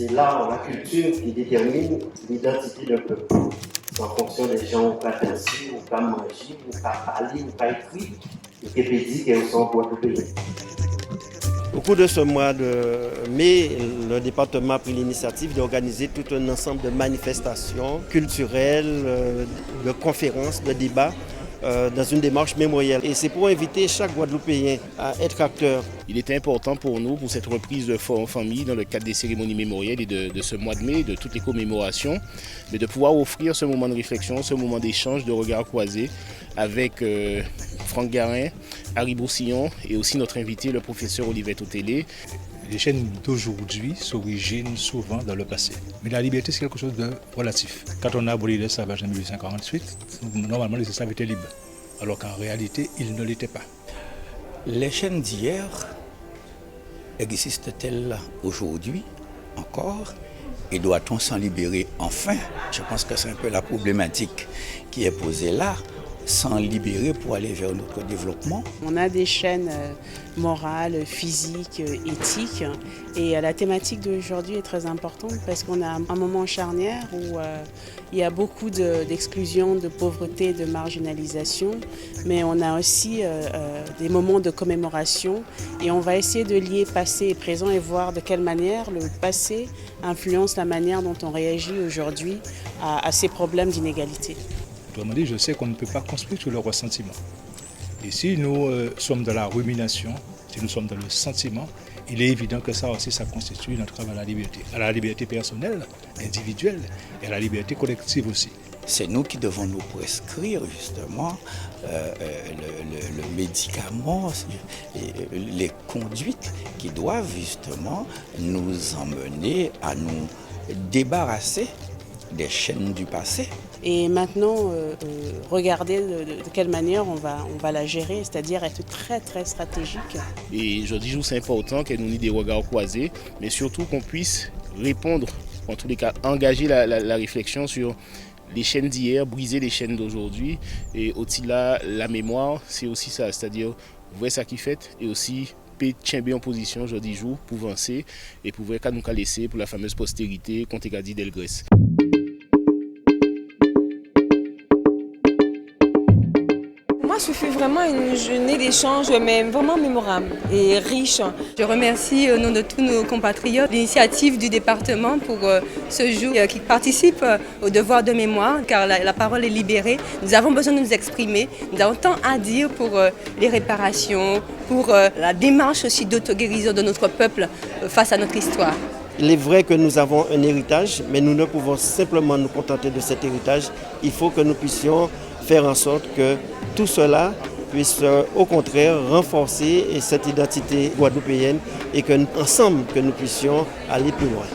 C'est l'art, la culture qui détermine l'identité d'un peuple. En fonction des gens ou pas danser, ou pas manger, ou pas parler, ou pas écrire, et qui peut dire qu'elles sont guadeloupéens. Au cours de ce mois de mai, le département a pris l'initiative d'organiser tout un ensemble de manifestations culturelles, de conférences, de débats dans une démarche mémorielle. Et c'est pour inviter chaque Guadeloupéen à être acteur. Il était important pour nous, pour cette reprise de Forum Famille dans le cadre des cérémonies mémorielles et de ce mois de mai, de toutes les commémorations, mais de pouvoir offrir ce moment de réflexion, ce moment d'échange, de regard croisé avec Franck Garin, Harry Broussillon et aussi notre invité, le professeur Olivier Totélé. Les chaînes d'aujourd'hui s'originent souvent dans le passé. Mais la liberté, c'est quelque chose de relatif. Quand on a aboli l'esclavage en 1848, normalement les esclaves étaient libres, alors qu'en réalité, ils ne l'étaient pas. Les chaînes d'hier existent-elles aujourd'hui encore? Et doit-on s'en libérer enfin? Je pense que c'est un peu la problématique qui est posée là. S'en libérer pour aller vers notre développement. On a des chaînes morales, physiques, éthiques et la thématique d'aujourd'hui est très importante parce qu'on a un moment charnière où il y a beaucoup d'exclusion, de pauvreté, de marginalisation, mais on a aussi des moments de commémoration et on va essayer de lier passé et présent et voir de quelle manière le passé influence la manière dont on réagit aujourd'hui à ces problèmes d'inégalité. Autrement dit, je sais qu'on ne peut pas construire sur le ressentiment. Et si nous sommes dans la rumination, si nous sommes dans le sentiment, il est évident que ça aussi, ça constitue une entrave à la liberté personnelle, individuelle et à la liberté collective aussi. C'est nous qui devons nous prescrire justement le médicament, les conduites qui doivent justement nous emmener à nous débarrasser des chaînes du passé. Et maintenant, regarder de quelle manière on va la gérer, c'est-à-dire être très très stratégique. Et je dis que c'est important qu'elle nous ait des regards croisés, mais surtout qu'on puisse répondre, en tous les cas engager la réflexion sur les chaînes d'hier, briser les chaînes d'aujourd'hui. Et au-delà, la mémoire, c'est aussi ça, c'est-à-dire voir ça qui fait et aussi tient en position aujourd'hui jour pour avancer et pour voir qu'à nous laisser pour la fameuse postérité qu'on t'a dit d'Elgrès. Moi, ce fut vraiment une journée d'échange, mais vraiment mémorable et riche. Je remercie au nom de tous nos compatriotes l'initiative du département pour ce jour qui participe au devoir de mémoire, car la parole est libérée. Nous avons besoin de nous exprimer, nous avons tant à dire pour les réparations, pour la démarche aussi d'auto-guérison de notre peuple face à notre histoire. Il est vrai que nous avons un héritage, mais nous ne pouvons simplement nous contenter de cet héritage. Il faut que nous puissions faire en sorte que tout cela puisse au contraire renforcer cette identité guadeloupéenne et que ensemble que nous puissions aller plus loin.